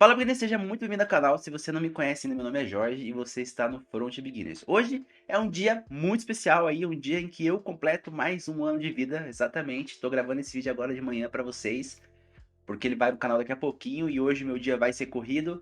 Fala, Beginner, seja muito bem-vindo ao canal. Se você não me conhece ainda, meu nome é Jorge e você está no Front Beginners. Hoje é um dia muito especial aí, um dia em que eu completo mais um ano de vida, exatamente. Estou gravando esse vídeo agora de manhã para vocês, porque ele vai no canal daqui a pouquinho e hoje meu dia vai ser corrido.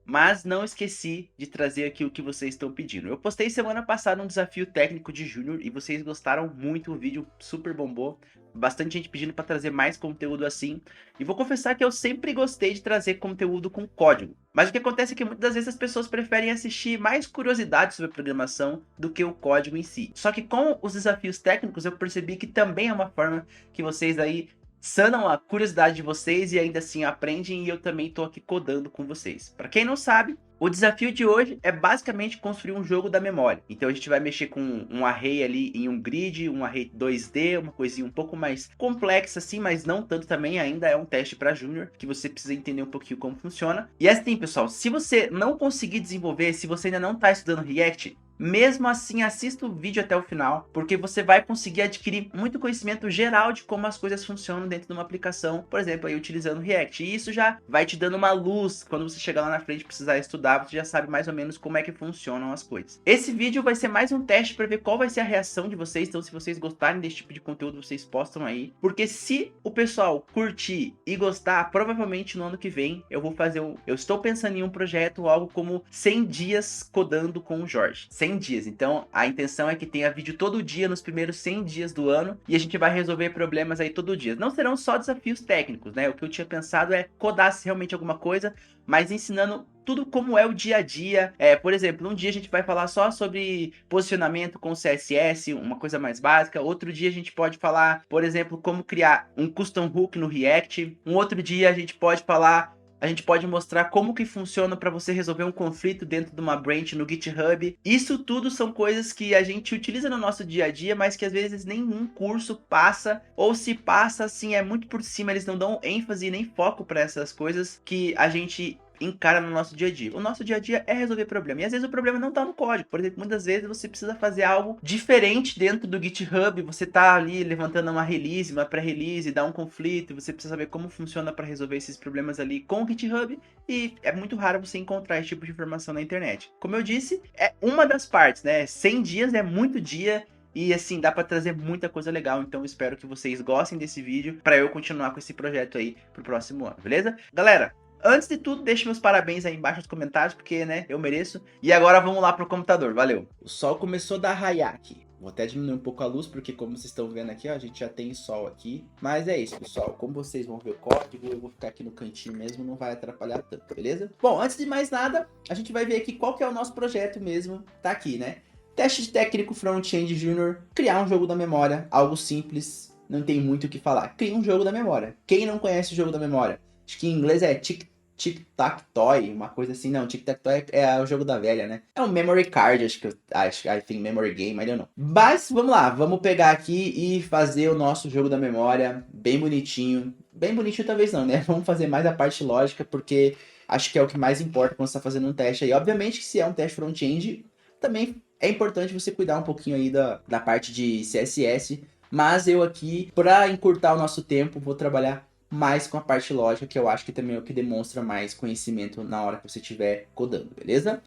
Mas não esqueci de trazer aqui o que vocês estão pedindo. Eu postei semana passada um desafio técnico de Júnior e vocês gostaram muito, o vídeo super bombou. Bastante gente pedindo para trazer mais conteúdo assim. E vou confessar que eu sempre gostei de trazer conteúdo com código. Mas o que acontece é que muitas vezes as pessoas preferem assistir mais curiosidades sobre programação do que o código em si. Só que com os desafios técnicos eu percebi que também é uma forma que vocês aí sanam a curiosidade de vocês e ainda assim aprendem, e eu também tô aqui codando com vocês. Para quem não sabe, o desafio de hoje é basicamente construir um jogo da memória. Então a gente vai mexer com um array ali em um grid, um array 2D, uma coisinha um pouco mais complexa assim, mas não tanto também, ainda é um teste para júnior, que você precisa entender um pouquinho como funciona. E assim, pessoal, se você não conseguir desenvolver, se você ainda não está estudando React, mesmo assim, assista o vídeo até o final, porque você vai conseguir adquirir muito conhecimento geral de como as coisas funcionam dentro de uma aplicação, por exemplo, aí utilizando React. E isso já vai te dando uma luz quando você chegar lá na frente e precisar estudar, você já sabe mais ou menos como é que funcionam as coisas. Esse vídeo vai ser mais um teste para ver qual vai ser a reação de vocês, então se vocês gostarem desse tipo de conteúdo, vocês postam aí, porque se o pessoal curtir e gostar, provavelmente no ano que vem eu vou fazer eu estou pensando em um projeto, algo como 100 dias codando com o Jorge. 100 dias. Então, a intenção é que tenha vídeo todo dia nos primeiros 100 dias do ano e a gente vai resolver problemas aí todo dia. Não serão só desafios técnicos, né? O que eu tinha pensado é codar realmente alguma coisa, mas ensinando tudo como é o dia a dia. Por exemplo, um dia a gente vai falar só sobre posicionamento com CSS, uma coisa mais básica. Outro dia a gente pode falar, por exemplo, como criar um custom hook no React. Um outro dia a gente pode mostrar como que funciona para você resolver um conflito dentro de uma branch no GitHub. Isso tudo são coisas que a gente utiliza no nosso dia a dia, mas que às vezes nenhum curso passa, ou se passa, assim, é muito por cima, eles não dão ênfase nem foco para essas coisas que a gente encara no nosso dia a dia. O nosso dia a dia é resolver problema. E às vezes o problema não está no código. Por exemplo, muitas vezes você precisa fazer algo diferente dentro do GitHub. Você está ali levantando uma release, uma pré-release, dá um conflito. Você precisa saber como funciona para resolver esses problemas ali com o GitHub. E é muito raro você encontrar esse tipo de informação na internet. Como eu disse, é uma das partes, né? 100 dias é muito dia. E assim, dá para trazer muita coisa legal, então espero que vocês gostem desse vídeo para eu continuar com esse projeto aí pro próximo ano, beleza? Galera, antes de tudo, deixe meus parabéns aí embaixo nos comentários, porque, né, eu mereço. E agora vamos lá pro computador, valeu. O sol começou a dar raiar aqui. Vou até diminuir um pouco a luz, porque como vocês estão vendo aqui, ó, a gente já tem sol aqui. Mas é isso, pessoal. Como vocês vão ver o código, eu vou ficar aqui no cantinho mesmo, não vai atrapalhar tanto, beleza? Bom, antes de mais nada, a gente vai ver aqui qual que é o nosso projeto mesmo. Tá aqui, né? Teste de técnico Front-End Junior, criar um jogo da memória, algo simples, não tem muito o que falar. Cria um jogo da memória. Quem não conhece o jogo da memória? Acho que em inglês é Tic-Tac-Toe, uma coisa assim. Não, Tic-Tac-Toe é o jogo da velha, né? É um memory card, acho, I think memory game, I don't know. Mas vamos lá, vamos pegar aqui e fazer o nosso jogo da memória bem bonitinho. Bem bonitinho talvez não, né? Vamos fazer mais a parte lógica, porque acho que é o que mais importa quando você está fazendo um teste aí. Obviamente que se é um teste front-end, também é importante você cuidar um pouquinho aí da parte de CSS. Mas eu aqui, para encurtar o nosso tempo, vou trabalhar mais com a parte lógica, que eu acho que também é o que demonstra mais conhecimento na hora que você estiver codando, beleza?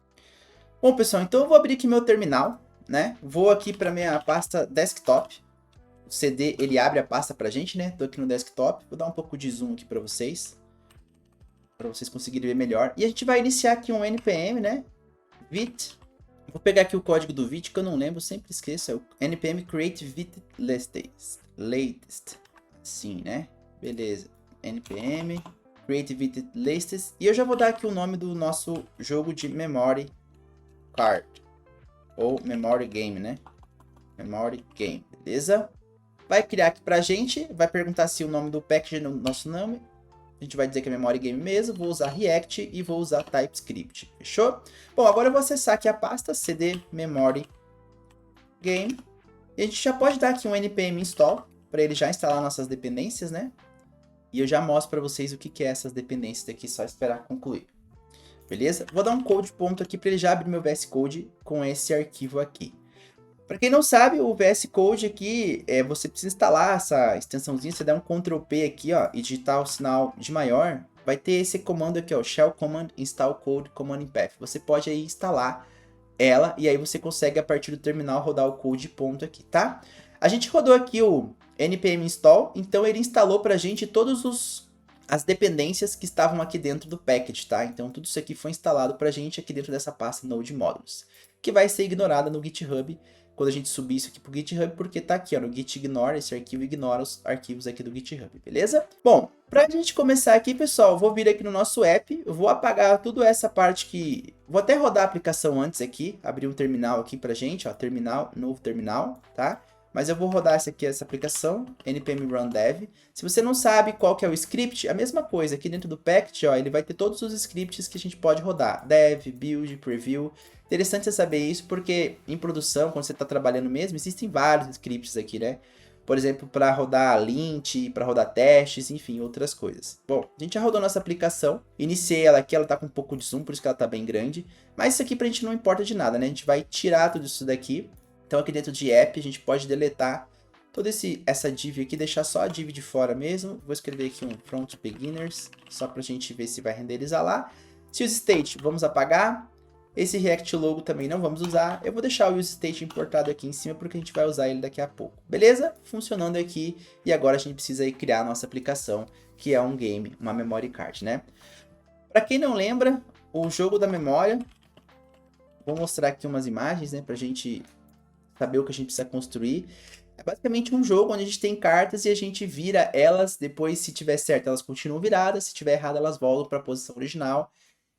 Bom, pessoal, então eu vou abrir aqui meu terminal, né? Vou aqui para minha pasta desktop. O CD, ele abre a pasta pra gente, né? Tô aqui no desktop. Vou dar um pouco de zoom aqui para vocês conseguirem ver melhor. E a gente vai iniciar aqui um npm, né? Vit. Vou pegar aqui o código do Vit, que eu não lembro, sempre esqueço. É o npm create vit latest. Sim, né? Beleza. npm create vit latest. E eu já vou dar aqui o nome do nosso jogo de memory card. Ou memory game, né? Memory game, beleza? Vai criar aqui pra gente. Vai perguntar se o nome do package é o nosso nome. A gente vai dizer que é memory game mesmo, vou usar React e vou usar TypeScript, fechou? Bom, agora eu vou acessar aqui a pasta cd memory game. E a gente já pode dar aqui um npm install, para ele já instalar nossas dependências, né? E eu já mostro para vocês o que é essas dependências aqui, só esperar concluir. Beleza? Vou dar um code ponto aqui para ele já abrir meu VS Code com esse arquivo aqui. Para quem não sabe, o VS Code aqui, você precisa instalar essa extensãozinha, você dá um Ctrl P aqui, ó, e digitar o sinal de maior, vai ter esse comando aqui, ó, Shell Command Install Code Command Path. Você pode aí instalar ela e aí você consegue a partir do terminal rodar o code ponto aqui, tá? A gente rodou aqui o npm install, então ele instalou pra gente todos as dependências que estavam aqui dentro do package, tá? Então tudo isso aqui foi instalado pra gente aqui dentro dessa pasta Node Modules, que vai ser ignorada no GitHub quando a gente subir isso aqui pro GitHub, porque tá aqui, ó, no git ignore, esse arquivo ignora os arquivos aqui do GitHub, beleza? Bom, pra gente começar aqui, pessoal, eu vou vir aqui no nosso app, eu vou apagar toda essa parte que... Vou até rodar a aplicação antes aqui, abrir um terminal aqui pra gente, ó, terminal, novo terminal, tá? Mas eu vou rodar essa aplicação, npm run dev. Se você não sabe qual que é o script, a mesma coisa, aqui dentro do package, ó, ele vai ter todos os scripts que a gente pode rodar, dev, build, preview. Interessante você saber isso, porque em produção, quando você está trabalhando mesmo, existem vários scripts aqui, né? Por exemplo, para rodar lint, para rodar testes, enfim, outras coisas. Bom, a gente já rodou nossa aplicação, iniciei ela aqui, ela está com um pouco de zoom, por isso que ela está bem grande. Mas isso aqui pra gente não importa de nada, né? A gente vai tirar tudo isso daqui. Então aqui dentro de app, a gente pode deletar toda essa div aqui, deixar só a div de fora mesmo. Vou escrever aqui um front beginners, só pra gente ver se vai renderizar lá. Se use state, vamos apagar. Esse React Logo também não vamos usar. Eu vou deixar o useState importado aqui em cima porque a gente vai usar ele daqui a pouco. Beleza? Funcionando aqui. E agora a gente precisa aí criar a nossa aplicação, que é um game, uma memory card, né? Para quem não lembra, o jogo da memória... Vou mostrar aqui umas imagens, né? Pra gente saber o que a gente precisa construir. É basicamente um jogo onde a gente tem cartas e a gente vira elas. Depois, se tiver certo, elas continuam viradas. Se tiver errado, elas voltam para a posição original.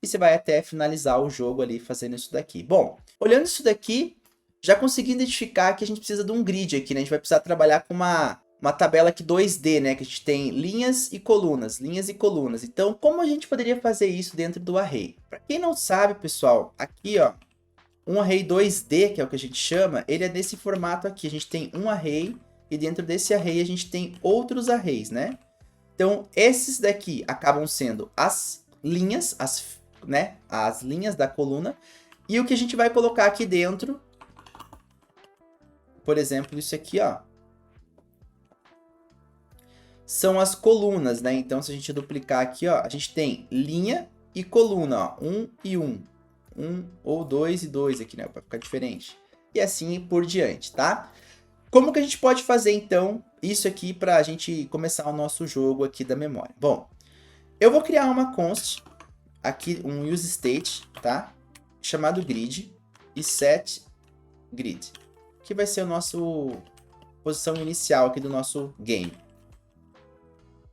E você vai até finalizar o jogo ali fazendo isso daqui. Bom, olhando isso daqui, já consegui identificar que a gente precisa de um grid aqui, né? A gente vai precisar trabalhar com uma tabela aqui 2D, né? Que a gente tem linhas e colunas, linhas e colunas. Então, como a gente poderia fazer isso dentro do array? Para quem não sabe, pessoal, aqui, ó, um array 2D, que é o que a gente chama, ele é desse formato aqui. A gente tem um array e dentro desse array a gente tem outros arrays, né? Então, esses daqui acabam sendo as linhas, as linhas da coluna. E o que a gente vai colocar aqui dentro, por exemplo, isso aqui, ó, são as colunas, né? Então, se a gente duplicar aqui, ó, a gente tem linha e coluna, ó, 1 e 1. 1 ou 2 e 2 aqui, né? Para ficar diferente. E assim por diante, tá? Como que a gente pode fazer, então, isso aqui para a gente começar o nosso jogo aqui da memória? Bom, eu vou criar uma const, aqui um useState, tá? Chamado grid e set grid, que vai ser a nossa posição inicial aqui do nosso game.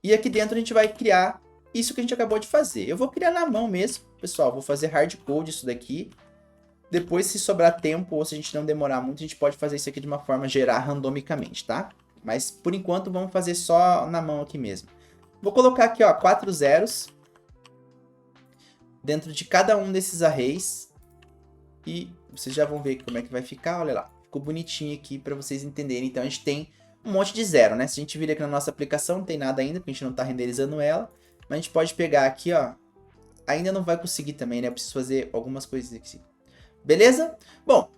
E aqui dentro a gente vai criar isso que a gente acabou de fazer. Eu vou criar na mão mesmo, pessoal. Vou fazer hardcode isso daqui. Depois, se sobrar tempo ou se a gente não demorar muito, a gente pode fazer isso aqui de uma forma gerar randomicamente, tá? Mas, por enquanto, vamos fazer só na mão aqui mesmo. Vou colocar aqui, ó, 4 zeros dentro de cada um desses arrays. E vocês já vão ver como é que vai ficar, olha lá. Ficou bonitinho aqui para vocês entenderem. Então, a gente tem um monte de zero, né? Se a gente vir aqui na nossa aplicação, não tem nada ainda, porque a gente não está renderizando ela. Mas a gente pode pegar aqui, ó. Ainda não vai conseguir também, né? Eu preciso fazer algumas coisas aqui. Beleza? Bom,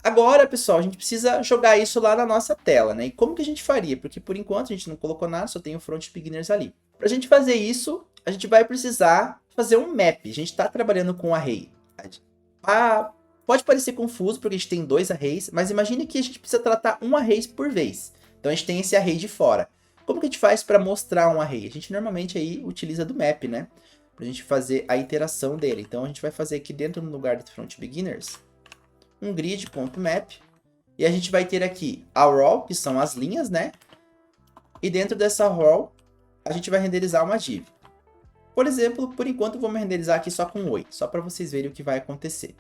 agora, pessoal, a gente precisa jogar isso lá na nossa tela, né? E como que a gente faria? Porque, por enquanto, a gente não colocou nada, só tem o Front Beginners ali. Para a gente fazer isso, a gente vai precisar fazer um map. A gente está trabalhando com um array. Pode parecer confuso, porque a gente tem 2 arrays, mas imagine que a gente precisa tratar um array por vez. Então, a gente tem esse array de fora. Como que a gente faz para mostrar um array? A gente normalmente aí utiliza do map, né? Para a gente fazer a iteração dele. Então, a gente vai fazer aqui dentro no lugar do Front Beginners, um grid.map. E a gente vai ter aqui a raw, que são as linhas, né? E dentro dessa raw, a gente vai renderizar uma div. Por exemplo, por enquanto, vamos renderizar aqui só com oi, só para vocês verem o que vai acontecer.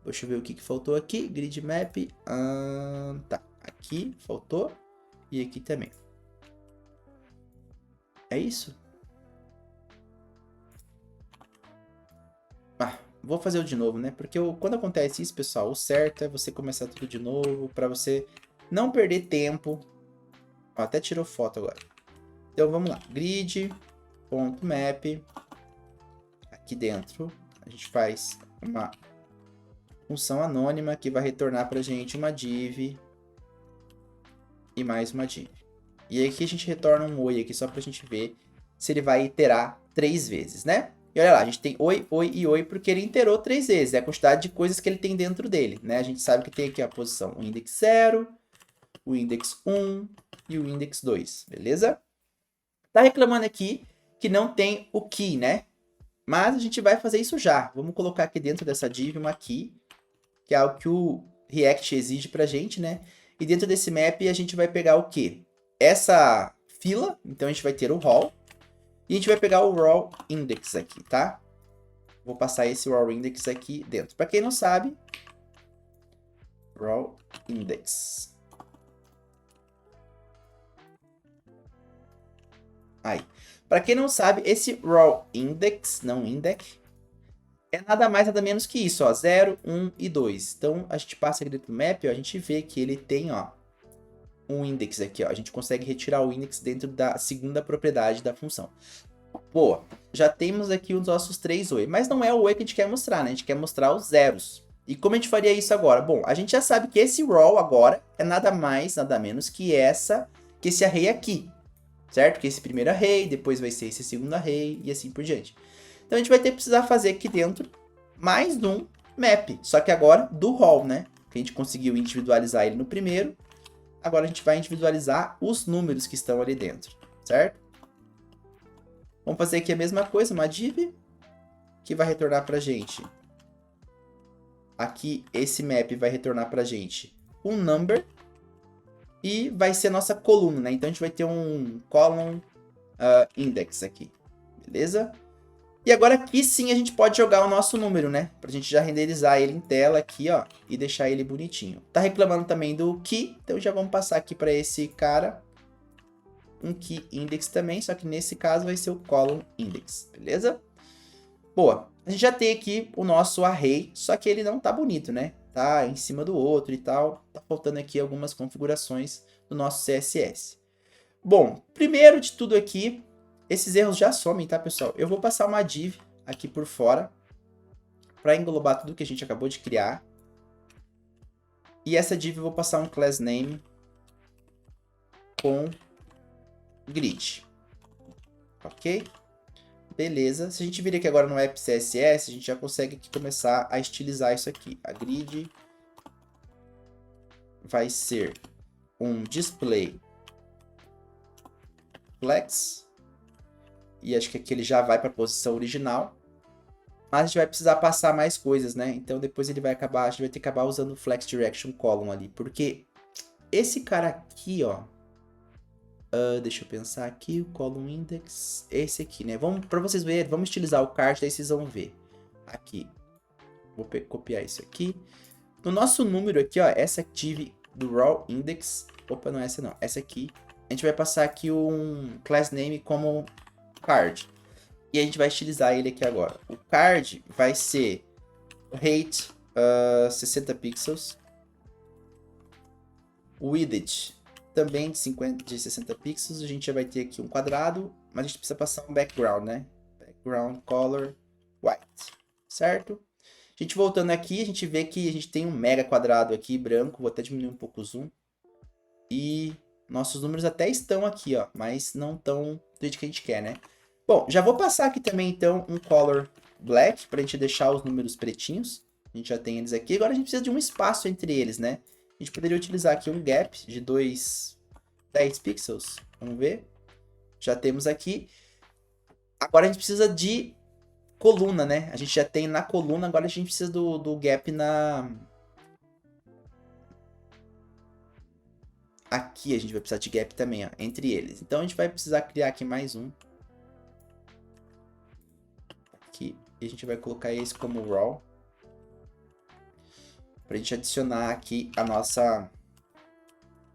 Deixa eu ver o que faltou aqui. Grid map. Tá, aqui faltou. E aqui também. É isso? Vou fazer o de novo, né? Porque quando acontece isso, pessoal, o certo é você começar tudo de novo, para você não perder tempo. Ó, até tirou foto agora. Então, vamos lá. Grid.map. Aqui dentro, a gente faz uma função anônima que vai retornar pra gente uma div e mais uma div. E aqui a gente retorna um oi aqui só pra gente ver se ele vai iterar 3 vezes, né? E olha lá, a gente tem oi, oi e oi porque ele iterou 3 vezes. É a quantidade de coisas que ele tem dentro dele, né? A gente sabe que tem aqui a posição, o index 0, o index 1 e o index 2, beleza? Tá reclamando aqui que não tem o key, né? Mas a gente vai fazer isso já. Vamos colocar aqui dentro dessa div uma key, que é algo que o React exige pra gente, né? E dentro desse map a gente vai pegar o quê? Essa fila, então a gente vai ter o raw, e a gente vai pegar o raw index aqui, tá? Vou passar esse raw index aqui dentro. Para quem não sabe, raw index. Aí. Para quem não sabe, esse raw index, não index, é nada mais nada menos que isso, ó, 0, 1 e 2. Então a gente passa aqui dentro do map, ó, a gente vê que ele tem, ó, um index aqui, ó. A gente consegue retirar o index dentro da segunda propriedade da função. Pô, já temos aqui os nossos 3 oi, mas não é o oi que a gente quer mostrar, né? A gente quer mostrar os zeros. E como a gente faria isso agora? Bom, a gente já sabe que esse raw agora é nada mais, nada menos que esse array aqui, certo? Que esse primeiro array, depois vai ser esse segundo array e assim por diante. Então a gente vai ter que precisar fazer aqui dentro mais um map, só que agora do raw, né? Que a gente conseguiu individualizar ele no primeiro. Agora a gente vai individualizar os números que estão ali dentro, certo? Vamos fazer aqui a mesma coisa, uma div, que vai retornar pra gente. Aqui, esse map vai retornar pra gente um number, e vai ser a nossa coluna, né? Então a gente vai ter um column index aqui, beleza? E agora aqui sim a gente pode jogar o nosso número, né? Pra gente já renderizar ele em tela aqui, ó, e deixar ele bonitinho. Tá reclamando também do key, então já vamos passar aqui pra esse cara um key index também, só que nesse caso vai ser o column index, beleza? Boa, a gente já tem aqui o nosso array, só que ele não tá bonito, né? Tá em cima do outro e tal, tá faltando aqui algumas configurações do nosso CSS. Bom, primeiro de tudo aqui, esses erros já somem, tá, pessoal? Eu vou passar uma div aqui por fora para englobar tudo que a gente acabou de criar. E essa div eu vou passar um class name com grid. Ok? Beleza. Se a gente vir aqui agora no app CSS, a gente já consegue aqui começar a estilizar isso aqui. A grid vai ser um display flex. E acho que aqui ele já vai para a posição original. Mas a gente vai precisar passar mais coisas, né? Então depois ele vai acabar, a gente vai ter que acabar usando o flex direction column ali. Porque esse cara aqui, ó. Deixa eu pensar aqui, o column index, esse aqui, né? Para vocês verem, vamos estilizar o card, daí vocês vão ver. Aqui, vou copiar isso aqui. No nosso número aqui, ó, essa div do raw index, opa, não é essa não, essa aqui, a gente vai passar aqui um class name como card. E a gente vai estilizar ele aqui agora. O card vai ser height 60 pixels. O width também de 60 pixels. A gente já vai ter aqui um quadrado, mas a gente precisa passar um background, né? Background color white, certo? A gente voltando aqui, a gente vê que a gente tem um mega quadrado aqui, branco. Vou até diminuir um pouco o zoom. E nossos números até estão aqui, ó, mas não estão do jeito que a gente quer, né? Bom, já vou passar aqui também, então, um color black, para a gente deixar os números pretinhos. A gente já tem eles aqui. Agora a gente precisa de um espaço entre eles, né? A gente poderia utilizar aqui um gap de 10 pixels. Vamos ver. Já temos aqui. Agora a gente precisa de coluna, né? A gente já tem na coluna, agora a gente precisa do gap na... Aqui a gente vai precisar de gap também, ó, entre eles. Então a gente vai precisar criar aqui mais um. Aqui. E a gente vai colocar esse como raw. Pra gente adicionar aqui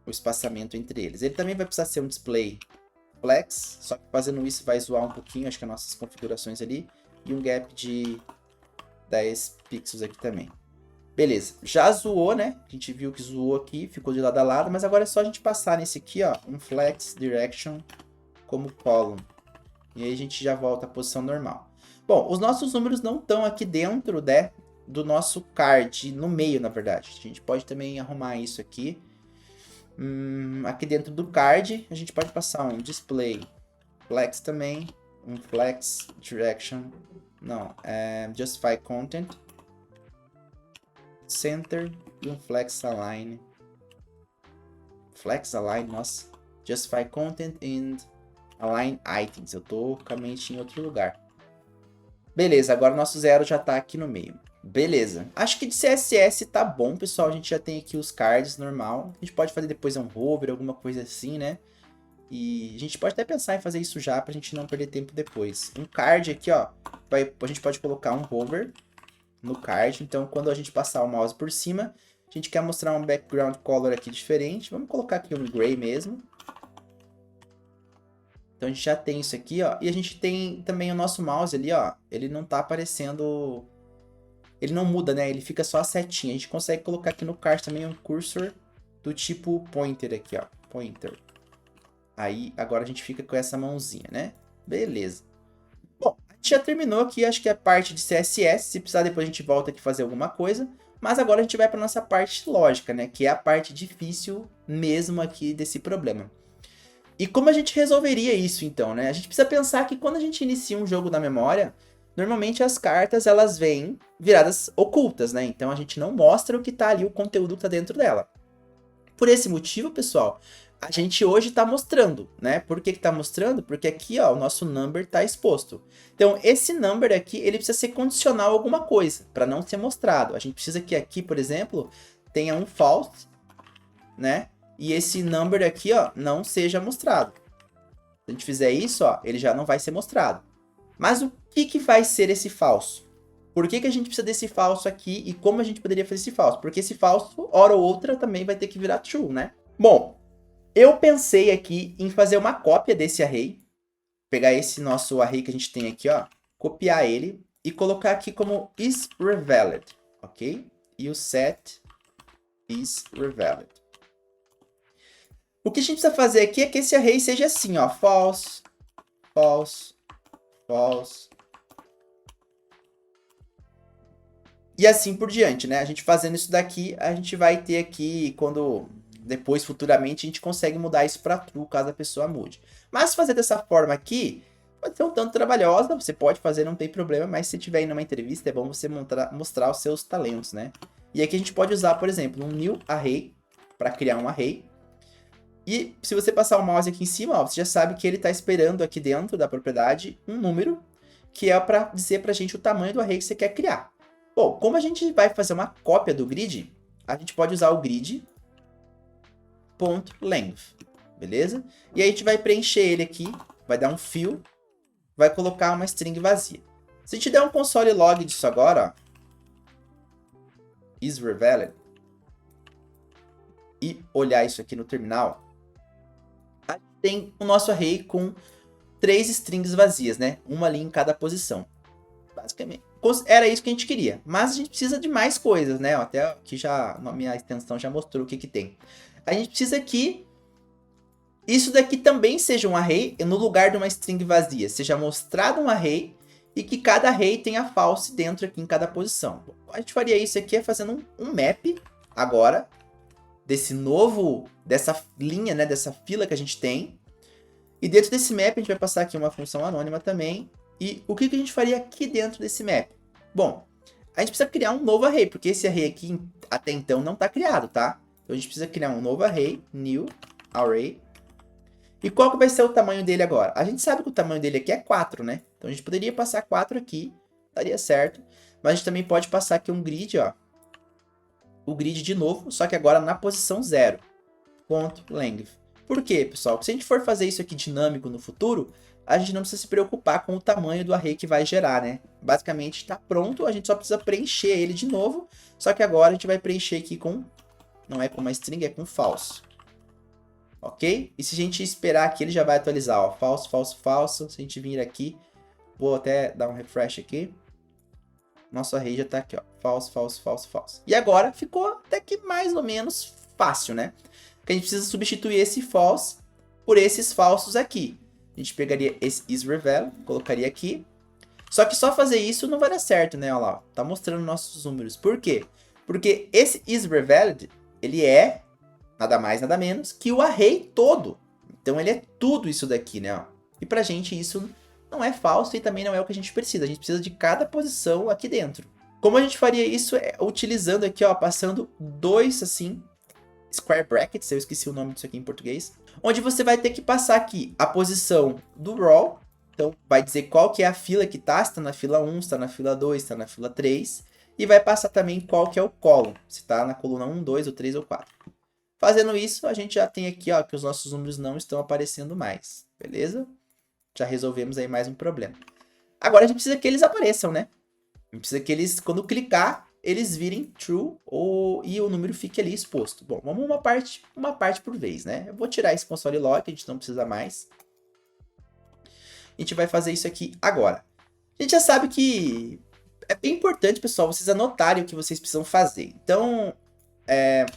o espaçamento entre eles. Ele também vai precisar ser um display flex, só que fazendo isso vai zoar um pouquinho, acho que as nossas configurações ali. E um gap de 10 pixels aqui também. Beleza, já zoou, né? A gente viu que zoou aqui, ficou de lado a lado, mas agora é só a gente passar nesse aqui, ó, um flex direction como column. E aí a gente já volta à posição normal. Bom, os nossos números não estão aqui dentro, né, do nosso card, no meio, na verdade. A gente pode também arrumar isso aqui. Aqui dentro do card, a gente pode passar um display flex também, um flex direction, não, justify content, center e um flex align. Flex align, nossa, justify content and align items. Eu tô com a mente em outro lugar. Beleza, agora o nosso 0 já tá aqui no meio. Beleza. Acho que de CSS tá bom, pessoal. A gente já tem aqui os cards normal. A gente pode fazer depois um hover, alguma coisa assim, né? E a gente pode até pensar em fazer isso já pra gente não perder tempo depois. Um card aqui, ó. A gente pode colocar um hover no card. Então, quando a gente passar o mouse por cima, a gente quer mostrar um background color aqui diferente. Vamos colocar aqui um gray mesmo. Então a gente já tem isso aqui, ó. E a gente tem também o nosso mouse ali, ó. Ele não tá aparecendo... Ele não muda, né? Ele fica só a setinha. A gente consegue colocar aqui no card também um cursor do tipo pointer aqui, ó. Pointer. Aí, agora a gente fica com essa mãozinha, né? Beleza. Bom, a gente já terminou aqui, acho que a parte de CSS. Se precisar, depois a gente volta aqui fazer alguma coisa. Mas agora a gente vai para nossa parte lógica, né? Que é a parte difícil mesmo aqui desse problema. E como a gente resolveria isso, então, né? A gente precisa pensar que quando a gente inicia um jogo na memória, normalmente as cartas, elas vêm viradas ocultas, né? Então, a gente não mostra o que tá ali, o conteúdo que tá dentro dela. Por esse motivo, pessoal, a gente hoje tá mostrando, né? Por que que tá mostrando? Porque aqui, ó, o nosso number tá exposto. Então, esse number aqui, ele precisa ser condicional a alguma coisa, para não ser mostrado. A gente precisa que aqui, por exemplo, tenha um false, né? E esse number aqui, ó, não seja mostrado. Se a gente fizer isso, ó, ele já não vai ser mostrado. Mas o que que vai ser esse falso? Por que que a gente precisa desse falso aqui e como a gente poderia fazer esse falso? Porque esse falso, hora ou outra, também vai ter que virar true, né? Bom, eu pensei aqui em fazer uma cópia desse array. Pegar esse nosso array que a gente tem aqui, ó, copiar ele e colocar aqui como isRevealed, ok? E o set isRevealed. O que a gente precisa fazer aqui é que esse array seja assim, ó, false, false, false. E assim por diante, né? A gente fazendo isso daqui, a gente vai ter aqui, quando depois, futuramente, a gente consegue mudar isso para true, caso a pessoa mude. Mas fazer dessa forma aqui, pode ser um tanto trabalhosa, você pode fazer, não tem problema, mas se tiver indo numa entrevista, é bom você mostrar os seus talentos, né? E aqui a gente pode usar, por exemplo, um new array, para criar um array. E se você passar o mouse aqui em cima, ó, você já sabe que ele está esperando aqui dentro da propriedade um número, que é para dizer para a gente o tamanho do array que você quer criar. Bom, como a gente vai fazer uma cópia do grid, a gente pode usar o grid.length, beleza? E aí a gente vai preencher ele aqui, vai dar um fill, vai colocar uma string vazia. Se a gente der um console log disso agora, ó, isRevealed, e olhar isso aqui no terminal, a gente tem o nosso array com 3 strings vazias, né? Uma ali em cada posição. Basicamente, era isso que a gente queria. Mas a gente precisa de mais coisas, né? Até aqui já, a minha extensão já mostrou o que que tem. A gente precisa que isso daqui também seja um array, no lugar de uma string vazia. Seja mostrado um array e que cada array tenha false dentro aqui em cada posição. Bom, a gente faria isso aqui fazendo um map agora dessa linha, né, dessa fila que a gente tem. E dentro desse map a gente vai passar aqui uma função anônima também. E o que que a gente faria aqui dentro desse map? Bom, a gente precisa criar um novo array, porque esse array aqui até então não está criado, tá? Então a gente precisa criar um novo array, new array. E qual que vai ser o tamanho dele agora? A gente sabe que o tamanho dele aqui é 4, né? Então a gente poderia passar 4 aqui, daria certo. Mas a gente também pode passar aqui um grid, ó. O grid de novo, só que agora na posição 0. .length. Por quê, pessoal? Se a gente for fazer isso aqui dinâmico no futuro, a gente não precisa se preocupar com o tamanho do array que vai gerar, né? Basicamente está pronto, a gente só precisa preencher ele de novo, só que agora a gente vai preencher aqui com, não é com uma string, é com false. Ok? E se a gente esperar aqui, ele já vai atualizar, ó, false, false, false. Se a gente vir aqui, vou até dar um refresh aqui. Nosso array já está aqui, ó, false, false, false, false. E agora ficou até que mais ou menos fácil, né? Porque a gente precisa substituir esse false por esses falsos aqui. A gente pegaria esse isReveal, colocaria aqui. Só que só fazer isso não vai dar certo, né? Olha lá, tá mostrando nossos números. Por quê? Porque esse isRevealed, ele é nada mais, nada menos que o array todo. Então ele é tudo isso daqui, né? Ó. E pra gente isso não é falso e também não é o que a gente precisa. A gente precisa de cada posição aqui dentro. Como a gente faria isso é utilizando aqui, ó, passando dois, assim, square brackets, eu esqueci o nome disso aqui em português, onde você vai ter que passar aqui a posição do row, então vai dizer qual que é a fila que tá, se tá na fila 1, se tá na fila 2, se tá na fila 3, e vai passar também qual que é o column, se tá na coluna 1, 2, ou 3 ou 4. Fazendo isso, a gente já tem aqui, ó, que os nossos números não estão aparecendo mais, beleza? Já resolvemos aí mais um problema. Agora a gente precisa que eles apareçam, né? A gente precisa que eles, quando clicar, eles virem true e o número fique ali exposto. Bom, vamos uma parte por vez, né? Eu vou tirar esse console log, que a gente não precisa mais. A gente vai fazer isso aqui agora. A gente já sabe que é bem importante, pessoal, vocês anotarem o que vocês precisam fazer. Então,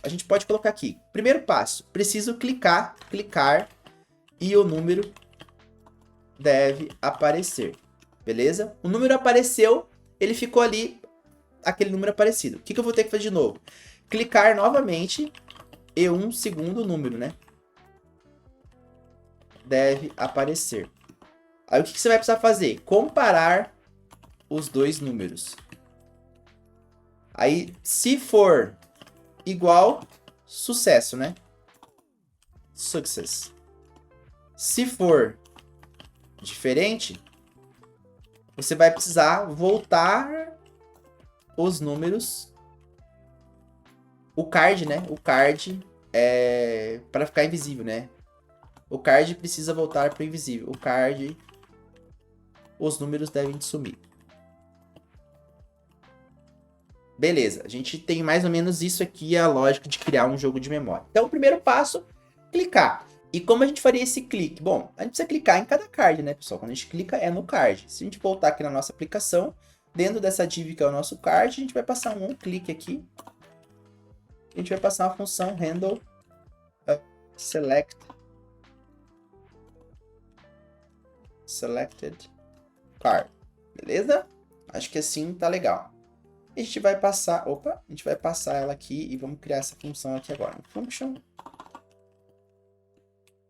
a gente pode colocar aqui. Primeiro passo, preciso clicar e o número deve aparecer. Beleza? O número apareceu, ele ficou ali, aquele número aparecido. O que eu vou ter que fazer de novo? Clicar novamente e um segundo número, né? Deve aparecer. Aí o que você vai precisar fazer? Comparar os dois números. Aí, se for igual, sucesso, né? Success. Se for diferente, você vai precisar voltar os números. O card, né? O card é para ficar invisível, né? O card precisa voltar para o invisível. O card, os números devem sumir. Beleza, a gente tem mais ou menos isso aqui, a lógica de criar um jogo de memória. Então, o primeiro passo, clicar. E como a gente faria esse clique? Bom, a gente precisa clicar em cada card, né, pessoal? Quando a gente clica, é no card. Se a gente voltar aqui na nossa aplicação, dentro dessa div que é o nosso card, a gente vai passar um clique aqui. A gente vai passar uma função handle selected card. Beleza? Acho que assim tá legal. A gente vai passar, a gente vai passar ela aqui e vamos criar essa função aqui agora. Function.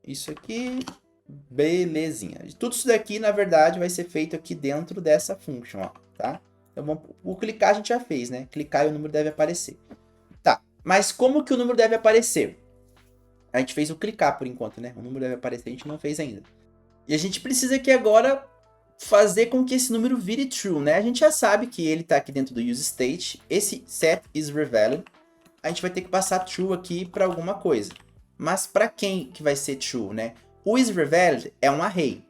Isso aqui, belezinha. Tudo isso daqui, na verdade, vai ser feito aqui dentro dessa function, ó, tá? Então, o clicar a gente já fez, né? Clicar e o número deve aparecer. Tá, mas como que o número deve aparecer? A gente fez o clicar por enquanto, né? O número deve aparecer, a gente não fez ainda. E a gente precisa aqui agora fazer com que esse número vire true, né? A gente já sabe que ele está aqui dentro do useState. Esse set is revalid. A gente vai ter que passar true aqui para alguma coisa. Mas para quem que vai ser true, né? O isRevalid é um array,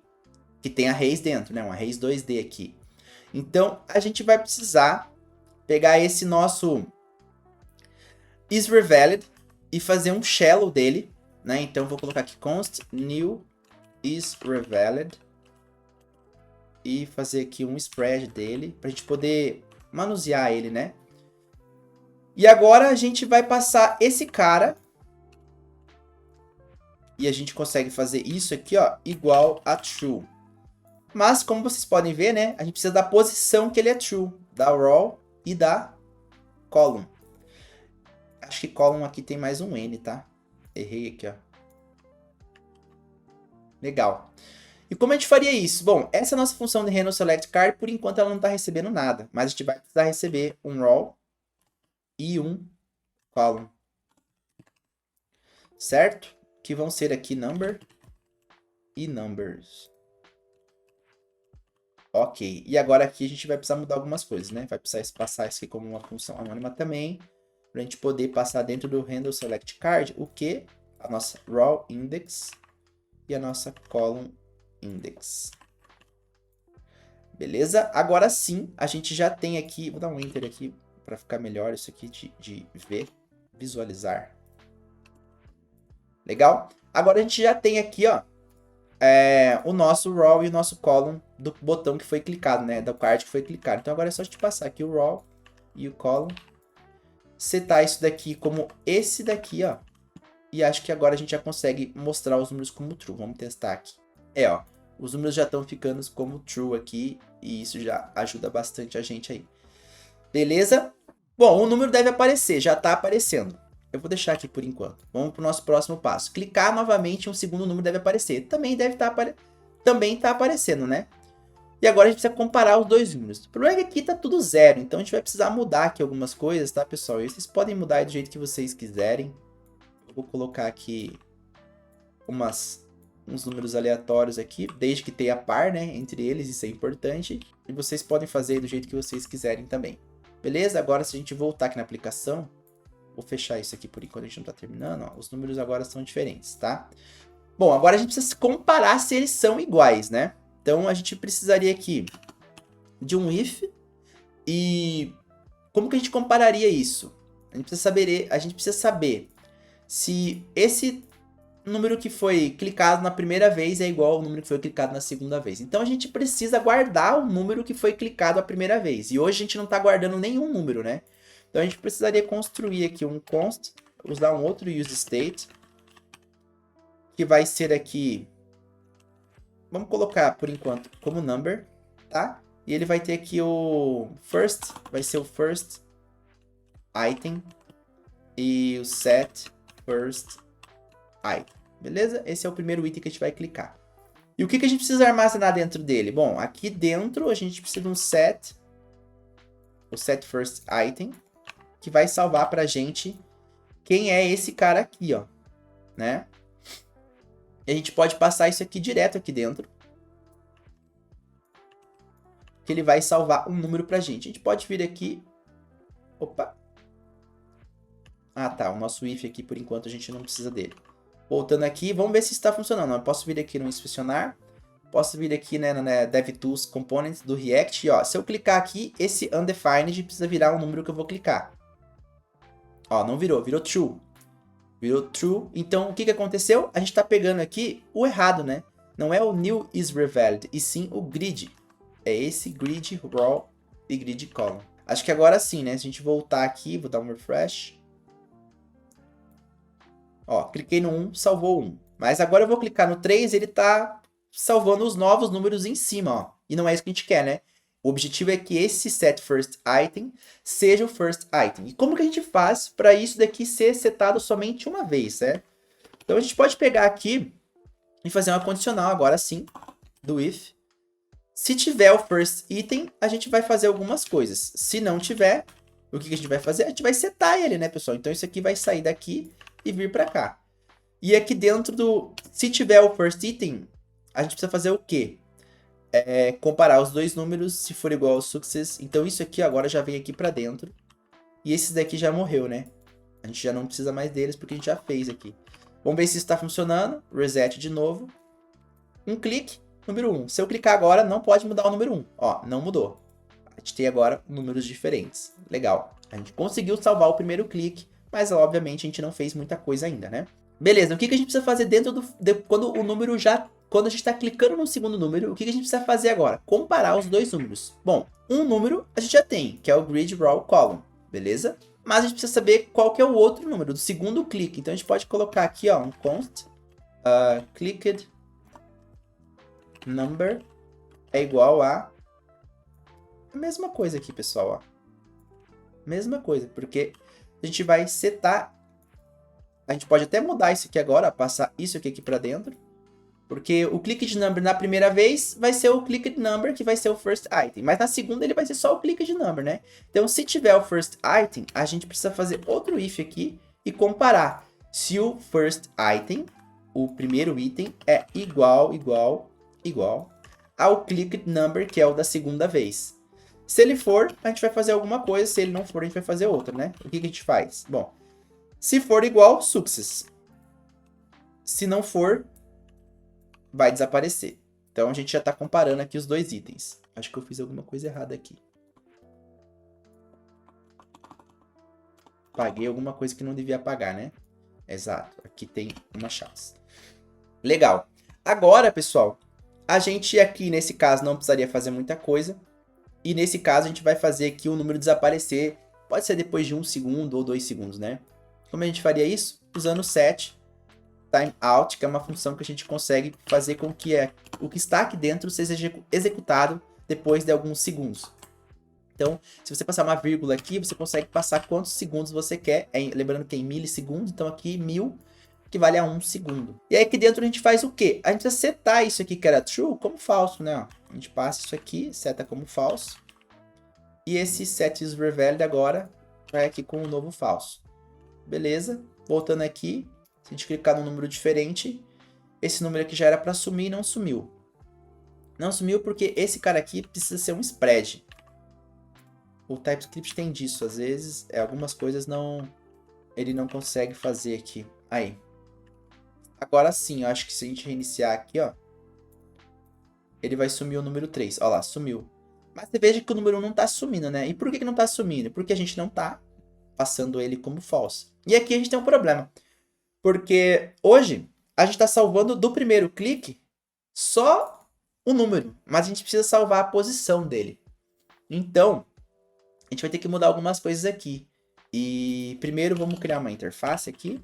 que tem arrays dentro, né? Um arrays 2D aqui. Então, a gente vai precisar pegar esse nosso isRevalid e fazer um shallow dele, né? Então, eu vou colocar aqui const new isRevalid e fazer aqui um spread dele, para a gente poder manusear ele, né? E agora a gente vai passar esse cara, e a gente consegue fazer isso aqui, ó, igual a true. Mas, como vocês podem ver, né, a gente precisa da posição que ele é true, da row e da column. Acho que column aqui tem mais um N, tá? Errei aqui, ó. Legal. E como a gente faria isso? Bom, essa é a nossa função de handle select card, por enquanto ela não está recebendo nada, mas a gente vai precisar receber um row e um column. Certo? Que vão ser aqui number e numbers. Ok, e agora aqui a gente vai precisar mudar algumas coisas, né? Vai precisar passar isso aqui como uma função anônima também, para a gente poder passar dentro do handle select card o que? A nossa row index e a nossa column index. Beleza? Agora sim, a gente já tem aqui, vou dar um enter aqui para ficar melhor isso aqui de ver, visualizar. Legal? Agora a gente já tem aqui, ó, o nosso row e o nosso column do botão que foi clicado, né? Do card que foi clicado. Então agora é só a gente passar aqui o row e o column, setar isso daqui como esse daqui, ó. E acho que agora a gente já consegue mostrar os números como true. Vamos testar aqui. Ó, os números já estão ficando como true aqui e isso já ajuda bastante a gente aí. Beleza? Bom, o número deve aparecer, já está aparecendo. Eu vou deixar aqui por enquanto. Vamos para o nosso próximo passo. Clicar novamente, um segundo número deve aparecer. Também tá aparecendo, né? E agora a gente precisa comparar os dois números. O problema é que aqui tá tudo zero, então a gente vai precisar mudar aqui algumas coisas, tá, pessoal? E vocês podem mudar do jeito que vocês quiserem. Eu vou colocar aqui uns números aleatórios aqui, desde que tenha par, né, entre eles, isso é importante. E vocês podem fazer do jeito que vocês quiserem também. Beleza? Agora, se a gente voltar aqui na aplicação, vou fechar isso aqui por enquanto, a gente não tá terminando, ó, os números agora são diferentes, tá? Bom, agora a gente precisa comparar se eles são iguais, né? Então, a gente precisaria aqui de um if. E como que a gente compararia isso? A gente precisa saber se esse número que foi clicado na primeira vez é igual ao número que foi clicado na segunda vez. Então, a gente precisa guardar o número que foi clicado a primeira vez. E hoje a gente não está guardando nenhum número, né? Então, a gente precisaria construir aqui um const, usar um outro useState, que vai ser aqui, vamos colocar por enquanto como number, tá? E ele vai ter aqui o first, vai ser o first item e o set first item, beleza? Esse é o primeiro item que a gente vai clicar. E o que a gente precisa armazenar dentro dele? Bom, aqui dentro a gente precisa de um set, o set first item, que vai salvar pra gente quem é esse cara aqui, ó, né? E a gente pode passar isso aqui direto aqui dentro, que ele vai salvar um número pra gente. A gente pode vir aqui, opa. Ah, tá, o nosso if aqui por enquanto a gente não precisa dele. Voltando aqui, vamos ver se está funcionando. Eu posso vir aqui no inspecionar, posso vir aqui, né, na DevTools Components do React, e ó, se eu clicar aqui, esse undefined precisa virar o número que eu vou clicar. Ó, não virou, virou true. Virou true. Então, o que aconteceu? A gente está pegando aqui o errado, né? Não é o new is revalid, e sim o grid. É esse grid row e grid column. Acho que agora sim, né? Se a gente voltar aqui, vou dar um refresh. Ó, cliquei no 1, salvou 1. Mas agora eu vou clicar no 3, ele tá salvando os novos números em cima, ó. E não é isso que a gente quer, né? O objetivo é que esse set first item seja o first item. E como que a gente faz para isso daqui ser setado somente uma vez, certo? Então a gente pode pegar aqui e fazer uma condicional agora sim, do if. Se tiver o first item, a gente vai fazer algumas coisas. Se não tiver, o que a gente vai fazer? A gente vai setar ele, né, pessoal? Então isso aqui vai sair daqui e vir para cá. E aqui dentro do... Se tiver o first item, a gente precisa fazer o quê? Comparar os dois números, se for igual ao success. Então isso aqui agora já vem aqui para dentro. E esse daqui já morreu, né? A gente já não precisa mais deles porque a gente já fez aqui. Vamos ver se isso está funcionando. Reset de novo. Um clique, número 1. Se eu clicar agora, não pode mudar o número 1. Ó, não mudou. A gente tem agora números diferentes. Legal. A gente conseguiu salvar o primeiro clique, mas obviamente a gente não fez muita coisa ainda, né? Beleza, o que a gente precisa fazer dentro quando o número já... Quando a gente está clicando no segundo número, o que a gente precisa fazer agora? Comparar os dois números. Bom, um número a gente já tem, que é o grid row column, beleza? Mas a gente precisa saber qual que é o outro número, do segundo clique. Então a gente pode colocar aqui, ó, um const, clicked number é igual a mesma coisa aqui, pessoal, ó. Mesma coisa, porque a gente vai setar. A gente pode até mudar isso aqui agora, passar isso aqui para dentro. Porque o clicked number na primeira vez vai ser o clicked number, que vai ser o first item. Mas na segunda ele vai ser só o clicked number, né? Então se tiver o first item, a gente precisa fazer outro if aqui e comparar se o first item, o primeiro item, é igual ao clicked number, que é o da segunda vez. Se ele for, a gente vai fazer alguma coisa. Se ele não for, a gente vai fazer outra, né? O que a gente faz? Bom, se for igual, success. Se não for, vai desaparecer. Então a gente já está comparando aqui os dois itens. Acho que eu fiz alguma coisa errada aqui. Paguei alguma coisa que não devia pagar, né? Exato. Aqui tem uma chance. Legal. Agora, pessoal, a gente aqui nesse caso não precisaria fazer muita coisa. E nesse caso a gente vai fazer aqui o número desaparecer. Pode ser depois de 1 segundo ou 2 segundos, né? Como a gente faria isso? Usando o set timeout, que é uma função que a gente consegue fazer com que o que está aqui dentro seja executado depois de alguns segundos. Então, se você passar uma vírgula aqui, você consegue passar quantos segundos você quer. Lembrando que é em milissegundos, então aqui 1000 equivale a 1 segundo. E aí aqui dentro a gente faz o quê? A gente precisa setar isso aqui que era true como falso, né? Ó, a gente passa isso aqui, seta como falso. E esse set is revalid agora vai aqui com um novo falso. Beleza? Voltando aqui, se a gente clicar num número diferente, esse número aqui já era para sumir e não sumiu. Não sumiu porque esse cara aqui precisa ser um spread. O TypeScript tem disso, às vezes, algumas coisas ele não consegue fazer aqui. Aí. Agora sim, eu acho que se a gente reiniciar aqui, ó, ele vai sumir o número 3. Ó lá, sumiu. Mas você veja que o número 1 não tá sumindo, né? E por que não tá sumindo? Porque a gente não tá passando ele como false. E aqui a gente tem um problema. Porque hoje a gente tá salvando do primeiro clique só o número. Mas a gente precisa salvar a posição dele. Então, a gente vai ter que mudar algumas coisas aqui. E primeiro vamos criar uma interface aqui.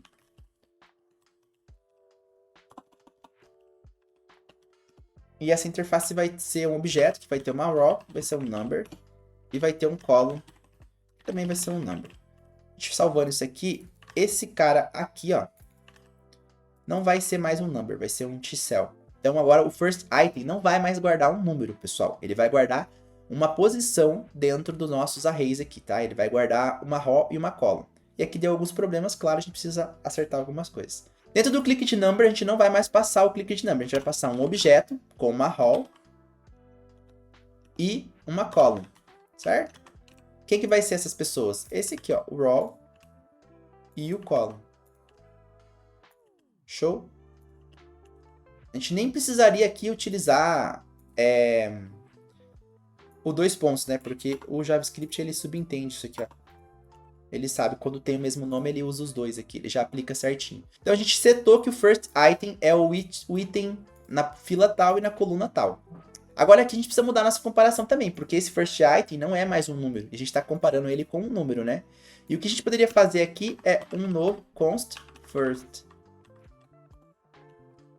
E essa interface vai ser um objeto que vai ter uma raw, vai ser um number, e vai ter um column, que também vai ser um number. A gente salvando isso aqui, esse cara aqui, ó, não vai ser mais um number, vai ser um tcell. Então agora o first item não vai mais guardar um número, pessoal. Ele vai guardar uma posição dentro dos nossos arrays aqui, tá? Ele vai guardar uma raw e uma column. E aqui deu alguns problemas, claro, a gente precisa acertar algumas coisas. Dentro do clicked number, a gente não vai mais passar o clicked number. A gente vai passar um objeto com uma raw e uma column, certo? Quem que vai ser essas pessoas? Esse aqui, ó, o raw e o column. Show? A gente nem precisaria aqui utilizar o dois pontos, né? Porque o JavaScript, ele subentende isso aqui, ó. Ele sabe, quando tem o mesmo nome, ele usa os dois aqui. Ele já aplica certinho. Então, a gente setou que o first item é o item na fila tal e na coluna tal. Agora, aqui a gente precisa mudar nossa comparação também, porque esse first item não é mais um número. A gente está comparando ele com um número, né? E o que a gente poderia fazer aqui é um novo const first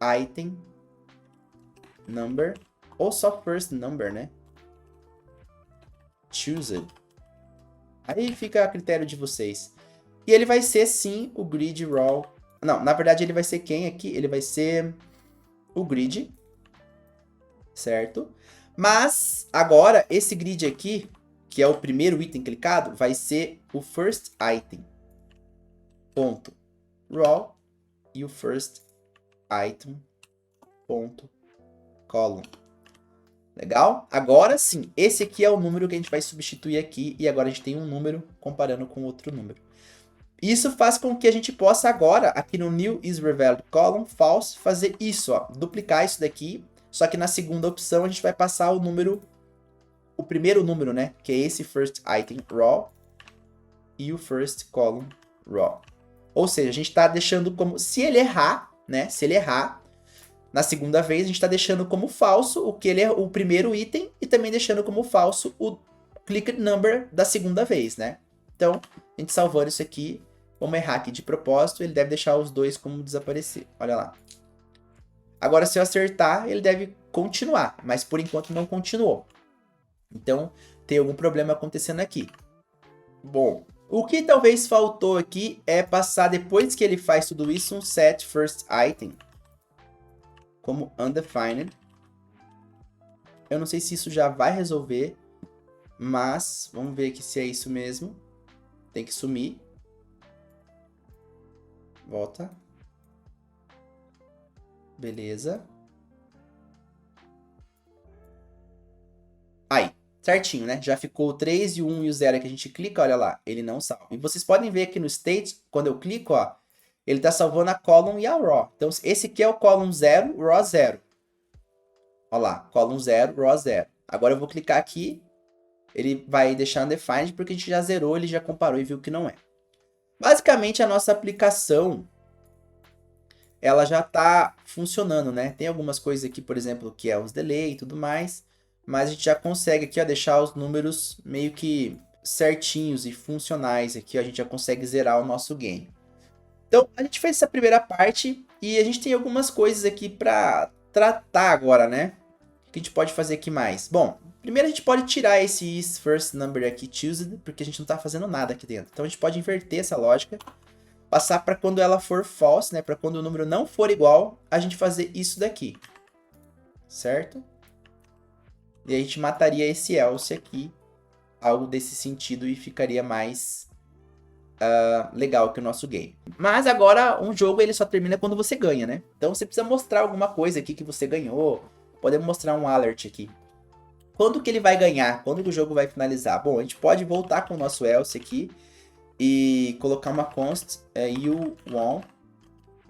item number, ou só first number, né? Choose. Aí fica a critério de vocês. E ele vai ser, sim, o grid raw. Não, na verdade ele vai ser quem aqui? Ele vai ser o grid. Certo? Mas, agora, esse grid aqui, que é o primeiro item clicado, vai ser o first item. Ponto. Raw. E o first item. Ponto. Column. Legal? Agora sim, esse aqui é o número que a gente vai substituir aqui e agora a gente tem um número comparando com outro número. Isso faz com que a gente possa agora, aqui no new is revalid column false, fazer isso, ó, duplicar isso daqui, só que na segunda opção a gente vai passar o número, o primeiro número, né, que é esse first item raw e o first column raw. Ou seja, a gente está deixando como, se ele errar, né, se ele errar, na segunda vez, a gente está deixando como falso o primeiro item e também deixando como falso o clicked number da segunda vez, né? Então, a gente salvando isso aqui, vamos errar aqui de propósito, ele deve deixar os dois como desaparecer. Olha lá. Agora, se eu acertar, ele deve continuar, mas por enquanto não continuou. Então, tem algum problema acontecendo aqui. Bom, o que talvez faltou aqui é passar, depois que ele faz tudo isso, um set first item como undefined. Eu não sei se isso já vai resolver, mas vamos ver aqui se é isso mesmo. Tem que sumir. Volta. Beleza. Aí, certinho, né? Já ficou o 3 e o 1 e o 0 que a gente clica, olha lá, ele não salva. E vocês podem ver aqui no state, quando eu clico, ó, ele está salvando a column e a raw. Então, esse aqui é o column 0, raw 0. Olha lá, column 0, raw 0. Agora eu vou clicar aqui, ele vai deixar undefined porque a gente já zerou, ele já comparou e viu que não é. Basicamente, a nossa aplicação, ela já está funcionando, né? Tem algumas coisas aqui, por exemplo, que é os delay e tudo mais, mas a gente já consegue aqui, ó, deixar os números meio que certinhos e funcionais aqui, ó, a gente já consegue zerar o nosso game. Então, a gente fez essa primeira parte e a gente tem algumas coisas aqui para tratar agora, né? O que a gente pode fazer aqui mais? Bom, Primeiro a gente pode tirar esse is first number aqui, choosed, porque a gente não está fazendo nada aqui dentro. Então a gente pode inverter essa lógica, passar para quando ela for false, né? Para quando o número não for igual, a gente fazer isso daqui, certo? E a gente mataria esse else aqui, algo desse sentido, e ficaria mais legal que o nosso game. Mas agora um jogo ele só termina quando você ganha, né? Então você precisa mostrar alguma coisa aqui que você ganhou. Podemos mostrar um alert aqui. Quando que ele vai ganhar? Quando que o jogo vai finalizar? Bom, a gente pode voltar com o nosso else aqui e colocar uma const you won.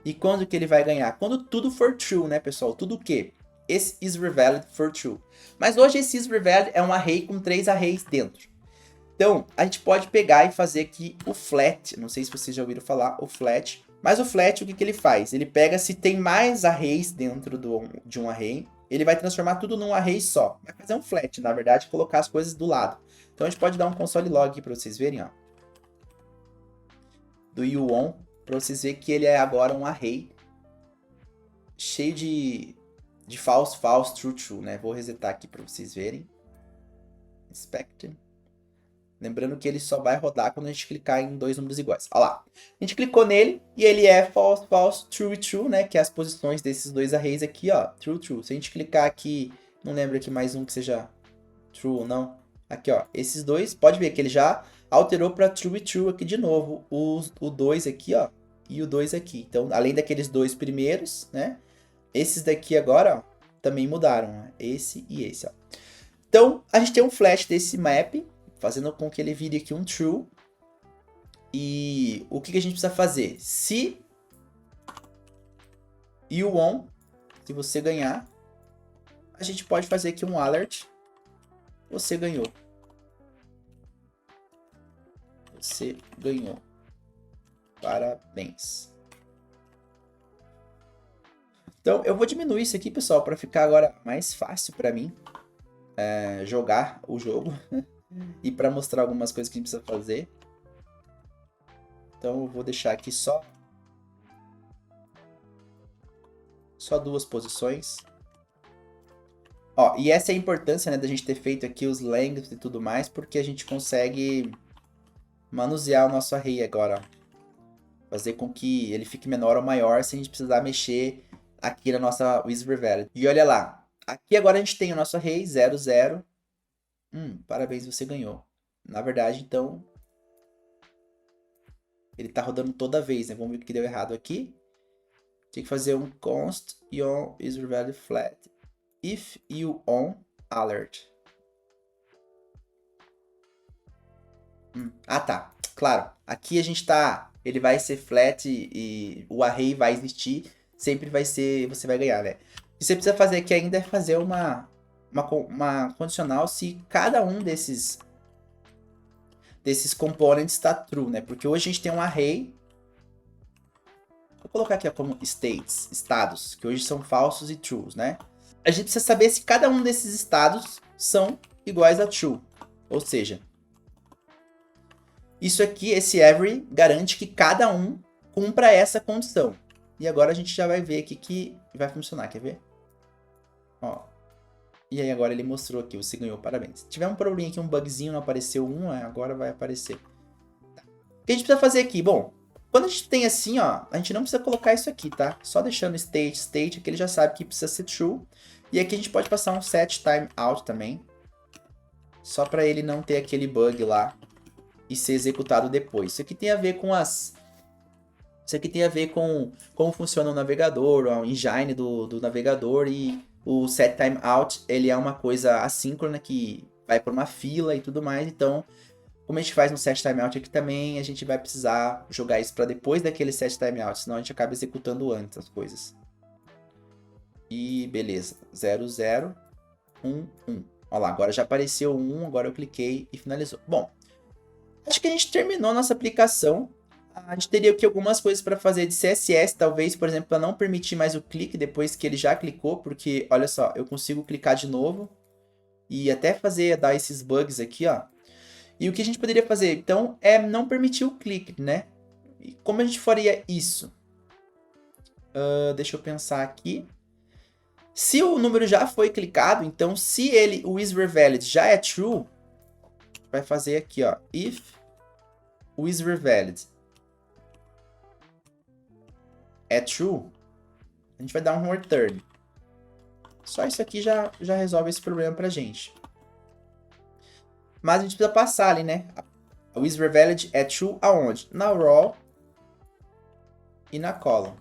E quando que ele vai ganhar? Quando tudo for true, né, pessoal? Tudo o quê? Esse is revalid for true. Mas hoje esse is revalid é um array com 3 arrays dentro. Então, a gente pode pegar e fazer aqui o flat. Não sei se vocês já ouviram falar o flat. Mas o flat, o que que ele faz? Ele pega se tem mais arrays dentro de um array. Ele vai transformar tudo num array só. Vai fazer um flat, na verdade, colocar as coisas do lado. Então, a gente pode dar um console log aqui para vocês verem, ó. Do you-on, para vocês verem que ele é agora um array cheio de false, false, true, true, né? Vou resetar aqui para vocês verem. Inspect. Lembrando que ele só vai rodar quando a gente clicar em dois números iguais. Olha lá. A gente clicou nele e ele é false, false, true e true, né? Que é as posições desses dois arrays aqui, ó. True, true. Se a gente clicar aqui, não lembro aqui mais um que seja true ou não. Aqui, ó. Esses dois, pode ver que ele já alterou para true e true aqui de novo. O 2 aqui, ó. E o 2 aqui. Então, além daqueles dois primeiros, né? Esses daqui agora, ó, também mudaram. Né? Esse e esse, ó. Então, a gente tem um flash desse map, fazendo com que ele vire aqui um true. E o que a gente precisa fazer? Se you won, se você ganhar, a gente pode fazer aqui um alert. Você ganhou. Você ganhou. Parabéns. Então, eu vou diminuir isso aqui, pessoal, para ficar agora mais fácil para mim jogar o jogo. E para mostrar algumas coisas que a gente precisa fazer. Então eu vou deixar aqui só duas posições. Ó, e essa é a importância, né, da gente ter feito aqui os lengths e tudo mais, porque a gente consegue manusear o nosso array agora. Ó. Fazer com que ele fique menor ou maior sem a gente precisar mexer aqui na nossa isRevalid. E olha lá, aqui agora a gente tem o nosso array 0, 0. Parabéns, você ganhou. Na verdade, então, ele tá rodando toda vez, né? Vamos ver o que deu errado aqui. Tem que fazer um const on isRevalid flat if you on alert. Tá. Claro. Aqui a gente tá... Ele vai ser flat e o array vai existir. Sempre vai ser... Você vai ganhar, né? O que você precisa fazer aqui ainda é fazer uma condicional se cada um desses components está true, né? Porque hoje a gente tem um array. Vou colocar aqui como states, estados, que hoje são falsos e trues, né? A gente precisa saber se cada um desses estados são iguais a true. Ou seja, isso aqui, esse every, garante que cada um cumpra essa condição. E agora a gente já vai ver aqui que vai funcionar, quer ver? Ó. E aí agora ele mostrou aqui, você ganhou, parabéns. Se tiver um probleminha aqui, um bugzinho, não apareceu um, agora vai aparecer. Tá. O que a gente precisa fazer aqui? Bom, quando a gente tem assim, ó, a gente não precisa colocar isso aqui, tá? Só deixando state, aqui ele já sabe que precisa ser true. E aqui a gente pode passar um set timeout também. Só para ele não ter aquele bug lá e ser executado depois. Isso aqui tem a ver com Isso aqui tem a ver com como funciona o navegador, o engine do navegador e... O set timeout, ele é uma coisa assíncrona que vai por uma fila e tudo mais. Então, como a gente faz no set timeout aqui também, a gente vai precisar jogar isso para depois daquele set timeout, senão a gente acaba executando antes as coisas. E beleza, 0, 0, 1, 1. Olha lá, agora já apareceu 1, agora eu cliquei e finalizou. Bom, acho que a gente terminou a nossa aplicação. A gente teria aqui algumas coisas para fazer de CSS, talvez, por exemplo, para não permitir mais o clique depois que ele já clicou, porque, olha só, eu consigo clicar de novo e até dar esses bugs aqui, ó. E o que a gente poderia fazer, então, é não permitir o clique, né? E como a gente faria isso? Deixa eu pensar aqui. Se o número já foi clicado, então se o isRevalid já é true, vai fazer aqui, ó, if o isRevalid é true, a gente vai dar um return. Só isso aqui já resolve esse problema pra gente. Mas a gente precisa passar ali, né? O isRevalid é true aonde? Na row e na column.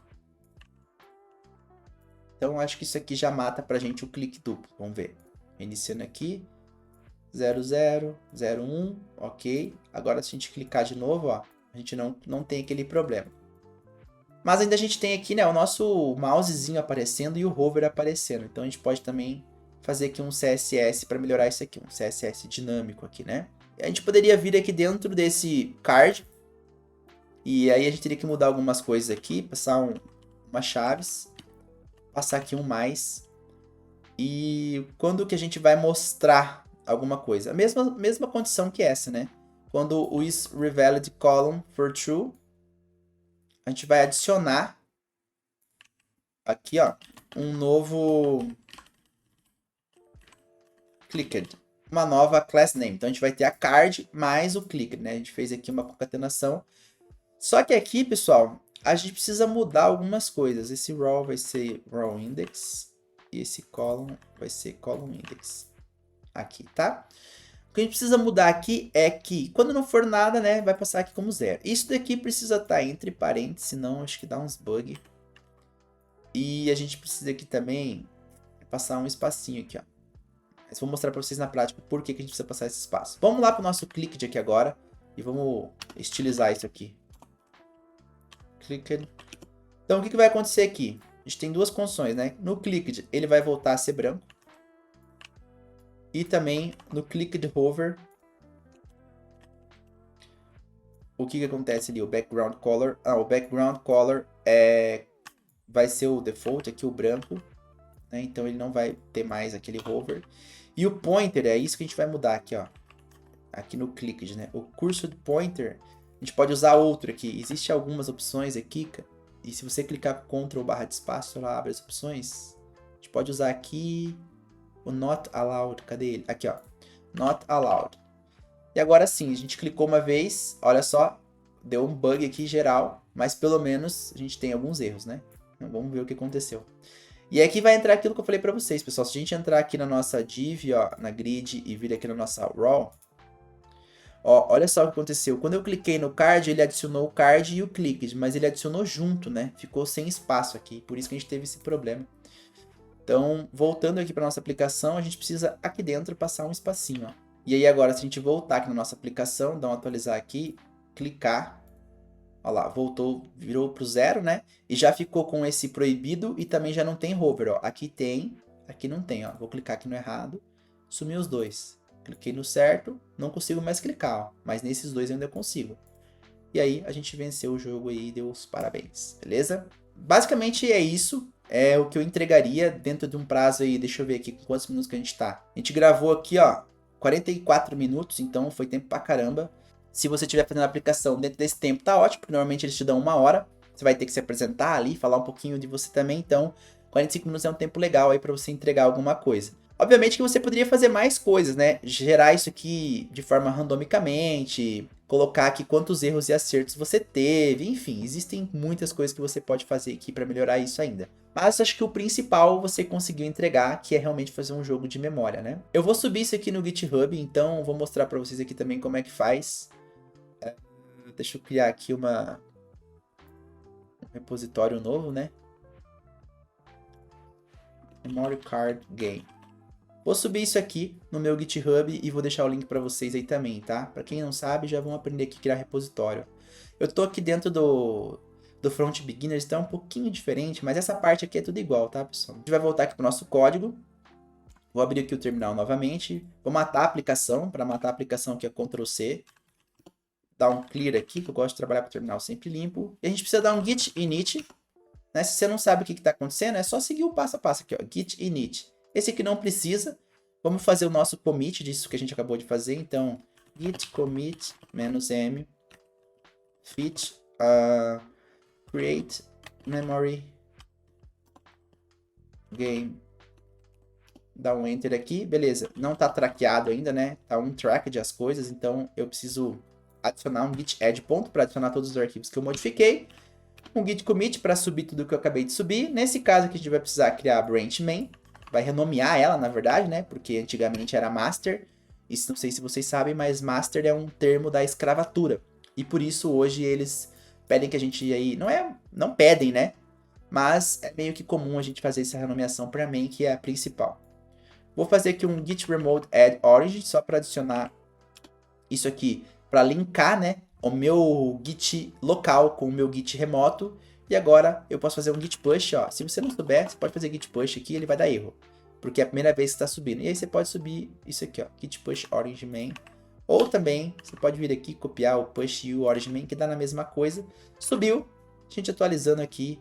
Então, acho que isso aqui já mata pra gente o clique duplo. Vamos ver. Iniciando aqui. 00, 01, ok. Agora, se a gente clicar de novo, ó, a gente não tem aquele problema. Mas ainda a gente tem aqui, né, o nosso mousezinho aparecendo e o hover aparecendo. Então, a gente pode também fazer aqui um CSS para melhorar isso aqui. Um CSS dinâmico aqui, né? E a gente poderia vir aqui dentro desse card. E aí, a gente teria que mudar algumas coisas aqui. Passar umas chaves. Passar aqui um mais. E quando que a gente vai mostrar alguma coisa? A mesma condição que essa, né? Quando o isRevalid column for true, a gente vai adicionar aqui, ó, um novo clicked, uma nova class name. Então a gente vai ter a card mais o clicked, né? A gente fez aqui uma concatenação. Só que aqui, pessoal, a gente precisa mudar algumas coisas. Esse row vai ser row index e esse column vai ser column index. Aqui, tá? O que a gente precisa mudar aqui é que, quando não for nada, né, vai passar aqui como zero. Isso daqui precisa estar entre parênteses, senão acho que dá uns bug. E a gente precisa aqui também passar um espacinho aqui, ó. Mas vou mostrar para vocês na prática por que a gente precisa passar esse espaço. Vamos lá para o nosso clicked aqui agora e vamos estilizar isso aqui. Clicked. Então, o que vai acontecer aqui? A gente tem duas condições, né? No clicked, ele vai voltar a ser branco. E também no clicked hover, o que acontece ali? O background color. O background color vai ser o default, aqui o branco. Né? Então ele não vai ter mais aquele hover. E o pointer, é isso que a gente vai mudar aqui, ó. Aqui no clicked, né? O cursor pointer, a gente pode usar outro aqui. Existem algumas opções aqui, e se você clicar Ctrl barra de espaço, ela abre as opções. A gente pode usar aqui o Not Allowed. Cadê ele? Aqui, ó. Not Allowed. E agora sim, a gente clicou uma vez, olha só, deu um bug aqui geral, mas pelo menos a gente tem alguns erros, né? Então, vamos ver o que aconteceu. E aqui vai entrar aquilo que eu falei para vocês, pessoal. Se a gente entrar aqui na nossa div, ó, na grid e vir aqui na nossa raw, ó, olha só o que aconteceu. Quando eu cliquei no card, ele adicionou o card e o clicked, mas ele adicionou junto, né? Ficou sem espaço aqui, por isso que a gente teve esse problema. Então, voltando aqui para nossa aplicação, a gente precisa aqui dentro passar um espacinho, ó. E aí agora, se a gente voltar aqui na nossa aplicação, dar um atualizar aqui, clicar, olha lá, voltou, virou para o zero, né? E já ficou com esse proibido e também já não tem hover, ó. Aqui tem, aqui não tem, ó. Vou clicar aqui no errado, sumiu os dois. Cliquei no certo, não consigo mais clicar, ó. Mas nesses dois eu ainda consigo. E aí a gente venceu o jogo aí e deu os parabéns, beleza? Basicamente é isso. É o que eu entregaria dentro de um prazo aí, deixa eu ver aqui com quantos minutos que a gente tá. A gente gravou aqui, ó, 44 minutos, então foi tempo pra caramba. Se você estiver fazendo a aplicação dentro desse tempo, tá ótimo, porque normalmente eles te dão 1 hora. Você vai ter que se apresentar ali, falar um pouquinho de você também, então 45 minutos é um tempo legal aí pra você entregar alguma coisa. Obviamente que você poderia fazer mais coisas, né? Gerar isso aqui de forma randomicamente, colocar aqui quantos erros e acertos você teve, enfim, existem muitas coisas que você pode fazer aqui para melhorar isso ainda. Mas acho que o principal você conseguiu entregar, que é realmente fazer um jogo de memória, né? Eu vou subir isso aqui no GitHub, então vou mostrar para vocês aqui também como é que faz. Deixa eu criar aqui um repositório novo, né? Memory Card Game. Vou subir isso aqui no meu GitHub e vou deixar o link para vocês aí também, tá? Para quem não sabe, já vão aprender aqui a criar repositório. Eu tô aqui dentro do Front Beginners, então é um pouquinho diferente, mas essa parte aqui é tudo igual, tá, pessoal? A gente vai voltar aqui pro nosso código. Vou abrir aqui o terminal novamente. Vou matar a aplicação. Para matar a aplicação aqui é Ctrl C. Dar um clear aqui, que eu gosto de trabalhar com o terminal sempre limpo. E a gente precisa dar um git init. Né? Se você não sabe o que está acontecendo, é só seguir o passo a passo aqui, ó, git init. Esse aqui não precisa. Vamos fazer o nosso commit disso que a gente acabou de fazer. Então, git commit -m fit create memory game dar um enter aqui, beleza. Não tá traqueado ainda, né? Tá um tracked as coisas, então eu preciso adicionar um git add ponto para adicionar todos os arquivos que eu modifiquei. Um git commit para subir tudo que eu acabei de subir. Nesse caso aqui a gente vai precisar criar a branch main. Vai renomear ela, na verdade, né? Porque antigamente era master. Isso não sei se vocês sabem, mas master é um termo da escravatura. E por isso hoje eles pedem que a gente aí... Não pedem, né? Mas é meio que comum a gente fazer essa renomeação para main, que é a principal. Vou fazer aqui um git remote add origin, só para adicionar isso aqui, para linkar, né, o meu git local com o meu git remoto. E agora eu posso fazer um git push, ó. Se você não souber, você pode fazer git push aqui, ele vai dar erro, porque é a primeira vez que está subindo. E aí você pode subir isso aqui, ó, git push origin main. Ou também você pode vir aqui copiar o push u origin main, que dá na mesma coisa. Subiu, a gente atualizando aqui.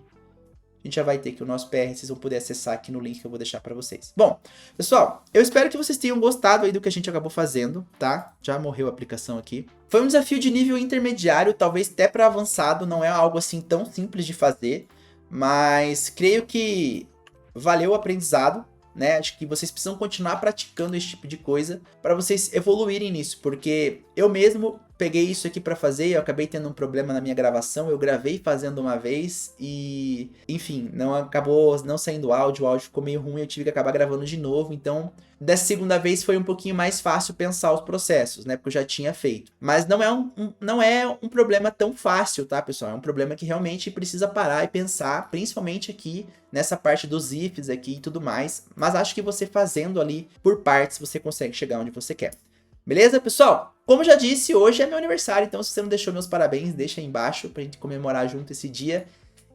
A gente já vai ter que o nosso PR, vocês vão poder acessar aqui no link que eu vou deixar para vocês. Bom, pessoal, eu espero que vocês tenham gostado aí do que a gente acabou fazendo, tá? Já morreu a aplicação aqui. Foi um desafio de nível intermediário, talvez até para avançado, não é algo assim tão simples de fazer, mas creio que valeu o aprendizado, né? Acho que vocês precisam continuar praticando esse tipo de coisa para vocês evoluírem nisso, porque eu mesmo peguei isso aqui para fazer e eu acabei tendo um problema na minha gravação. Eu gravei fazendo uma vez e, enfim, acabou não saindo áudio, o áudio ficou meio ruim, eu tive que acabar gravando de novo. Então, dessa segunda vez foi um pouquinho mais fácil pensar os processos, né? Porque eu já tinha feito. Mas não é um problema tão fácil, tá, pessoal? É um problema que realmente precisa parar e pensar, principalmente aqui nessa parte dos ifs aqui e tudo mais. Mas acho que você fazendo ali por partes, você consegue chegar onde você quer. Beleza, pessoal? Como já disse, hoje é meu aniversário, então se você não deixou meus parabéns, deixa aí embaixo pra gente comemorar junto esse dia.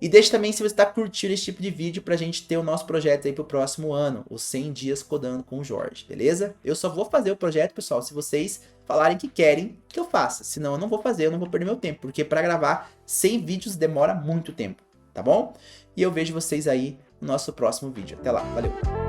E deixa também se você tá curtindo esse tipo de vídeo pra gente ter o nosso projeto aí pro próximo ano, os 100 dias codando com o Jorge, beleza? Eu só vou fazer o projeto, pessoal, se vocês falarem que querem que eu faça. Senão eu não vou fazer, eu não vou perder meu tempo, porque pra gravar 100 vídeos demora muito tempo, tá bom? E eu vejo vocês aí no nosso próximo vídeo. Até lá, valeu!